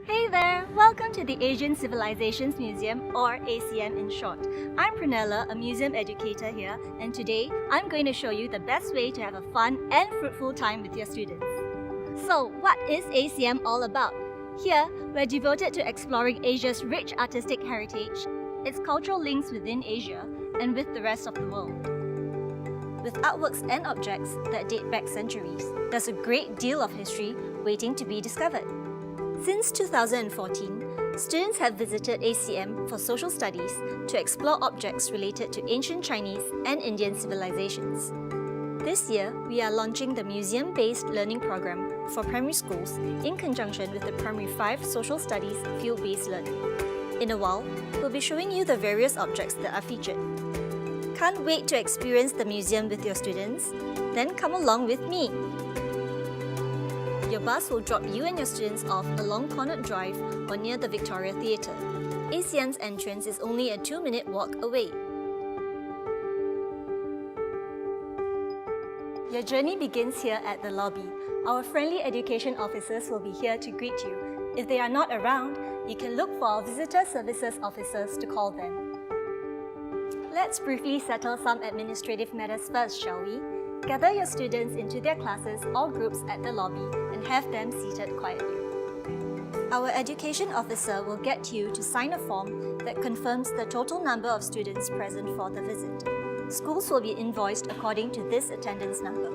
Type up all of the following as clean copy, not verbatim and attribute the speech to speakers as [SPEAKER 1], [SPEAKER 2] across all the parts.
[SPEAKER 1] Hey there! Welcome to the Asian Civilisations Museum, or ACM in short. I'm Prunella, a museum educator here, and today I'm going to show you the best way to have a fun and fruitful time with your students. So, what is ACM all about? Here, we're devoted to exploring Asia's rich artistic heritage, its cultural links within Asia, and with the rest of the world. With artworks and objects that date back centuries, there's a great deal of history waiting to be discovered. Since 2014, students have visited ACM for social studies to explore objects related to ancient Chinese and Indian civilizations. This year, we are launching the museum-based learning program for primary schools in conjunction with the Primary 5 Social Studies field-based learning. In a while, we'll be showing you the various objects that are featured. Can't wait to experience the museum with your students? Then come along with me! Your bus will drop you and your students off along Connaught Drive or near the Victoria Theatre. ACM's entrance is only a 2-minute walk away. Your journey begins here at the lobby. Our friendly education officers will be here to greet you. If they are not around, you can look for our visitor services officers to call them. Let's briefly settle some administrative matters first, shall we? Gather your students into their classes or groups at the lobby and have them seated quietly. Our education officer will get you to sign a form that confirms the total number of students present for the visit. Schools will be invoiced according to this attendance number.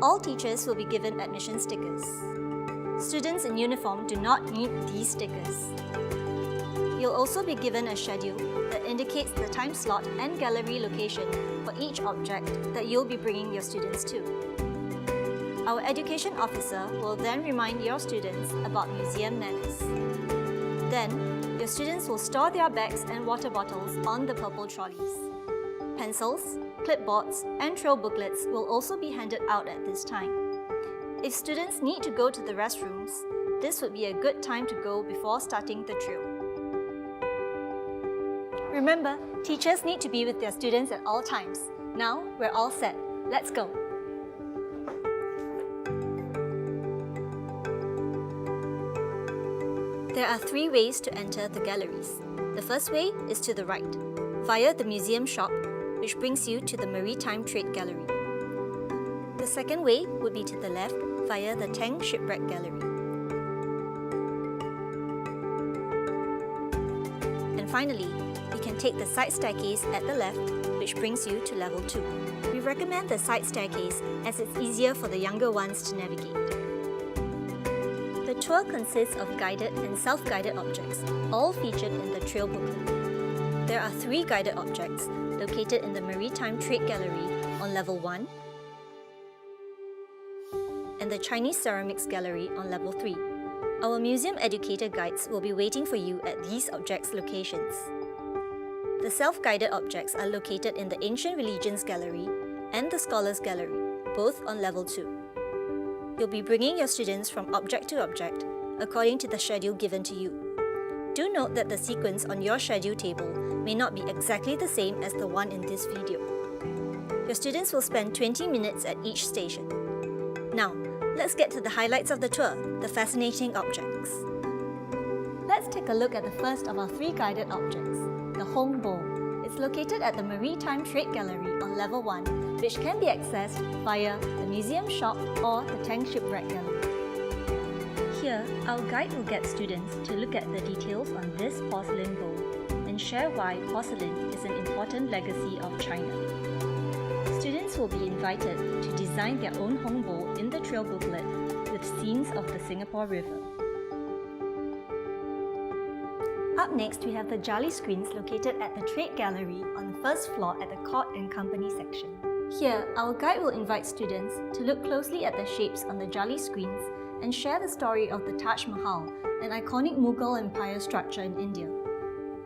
[SPEAKER 1] All teachers will be given admission stickers. Students in uniform do not need these stickers. You'll also be given a schedule that indicates the time slot and gallery location for each object that you'll be bringing your students to. Our education officer will then remind your students about museum manners. Then, your students will store their bags and water bottles on the purple trolleys. Pencils, clipboards, and trail booklets will also be handed out at this time. If students need to go to the restrooms, this would be a good time to go before starting the trail. Remember, teachers need to be with their students at all times. Now, we're all set. Let's go! There are 3 ways to enter the galleries. The first way is to the right, via the museum shop, which brings you to the Maritime Trade Gallery. The second way would be to the left, via the Tang Shipwreck Gallery. And finally, you can take the side staircase at the left, which brings you to level 2. We recommend the side staircase as it's easier for the younger ones to navigate. The tour consists of guided and self-guided objects, all featured in the trail booklet. There are 3 guided objects located in the Maritime Trade Gallery on level 1 and the Chinese Ceramics Gallery on level 3. Our museum educator guides will be waiting for you at these objects' locations. The self-guided objects are located in the Ancient Religions Gallery and the Scholars Gallery, both on level 2. You'll be bringing your students from object to object according to the schedule given to you. Do note that the sequence on your schedule table may not be exactly the same as the one in this video. Your students will spend 20 minutes at each station. Now, let's get to the highlights of the tour, the fascinating objects. Let's take a look at the first of our 3 guided objects, the Hong Bowl. It's located at the Maritime Trade Gallery on level 1, which can be accessed via the museum shop or the Tang Shipwreck Gallery. Here, our guide will get students to look at the details on this porcelain bowl and share why porcelain is an important legacy of China. Students will be invited to design their own Hong Bowl in the trail booklet with scenes of the Singapore River. Up next, we have the Jali screens located at the Trade Gallery on the first floor at the Court and Company section. Here, our guide will invite students to look closely at the shapes on the Jali screens and share the story of the Taj Mahal, an iconic Mughal Empire structure in India.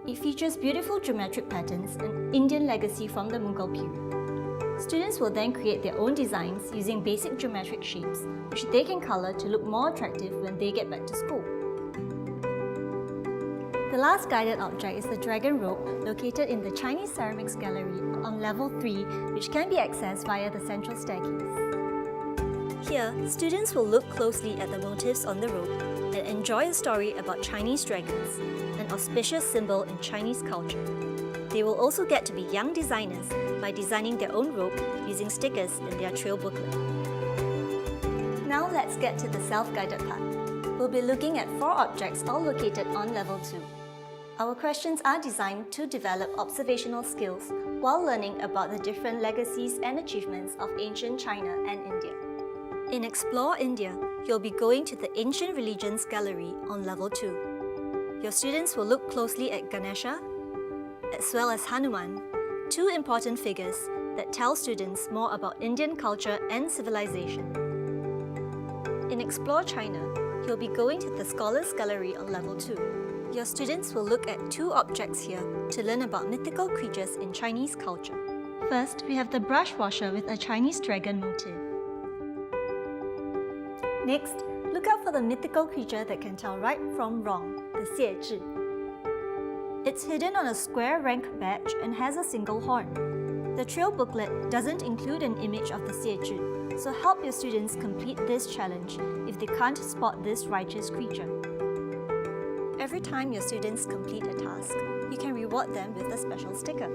[SPEAKER 1] It features beautiful geometric patterns and Indian legacy from the Mughal period. Students will then create their own designs using basic geometric shapes, which they can color to look more attractive when they get back to school. The last guided object is the Dragon Rope, located in the Chinese Ceramics Gallery on level 3, which can be accessed via the central staircase. Here, students will look closely at the motifs on the rope and enjoy a story about Chinese dragons, an auspicious symbol in Chinese culture. They will also get to be young designers by designing their own rope using stickers in their trail booklet. Now let's get to the self-guided part. We'll be looking at 4 objects all located on level 2. Our questions are designed to develop observational skills while learning about the different legacies and achievements of ancient China and India. In Explore India, you'll be going to the Ancient Religions Gallery on level 2. Your students will look closely at Ganesha, as well as Hanuman, 2 important figures that tell students more about Indian culture and civilization. In Explore China, you'll be going to the Scholars Gallery on level 2. Your students will look at 2 objects here to learn about mythical creatures in Chinese culture. First, we have the brush washer with a Chinese dragon motif. Next, look out for the mythical creature that can tell right from wrong, the Xiezhi. It's hidden on a square rank badge and has a single horn. The trail booklet doesn't include an image of the Xiezhi, so help your students complete this challenge if they can't spot this righteous creature. Every time your students complete a task, you can reward them with a special sticker.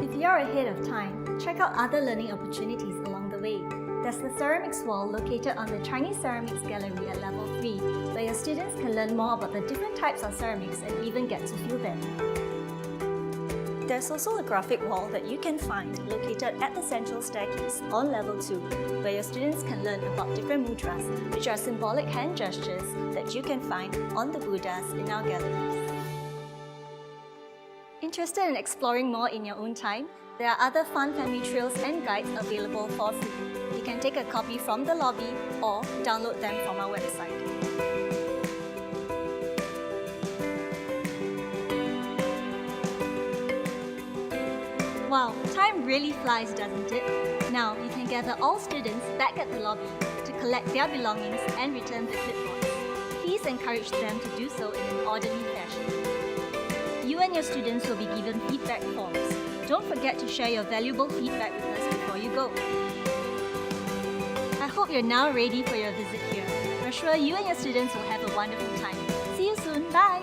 [SPEAKER 1] If you're ahead of time, check out other learning opportunities along the way. There's the ceramics wall located on the Chinese Ceramics Gallery at level 3, where your students can learn more about the different types of ceramics and even get to feel them. There's also a graphic wall that you can find located at the central staircase on level 2, where your students can learn about different mudras, which are symbolic hand gestures that you can find on the Buddhas in our galleries. Interested in exploring more in your own time? There are other fun family trails and guides available for free. You can take a copy from the lobby or download them from our website. Wow, time really flies, doesn't it? Now you can gather all students back at the lobby to collect their belongings and return the clipboards. Please encourage them to do so in an orderly fashion. You and your students will be given feedback forms. Don't forget to share your valuable feedback with us before you go. I hope you're now ready for your visit here. We're sure you and your students will have a wonderful time. See you soon. Bye!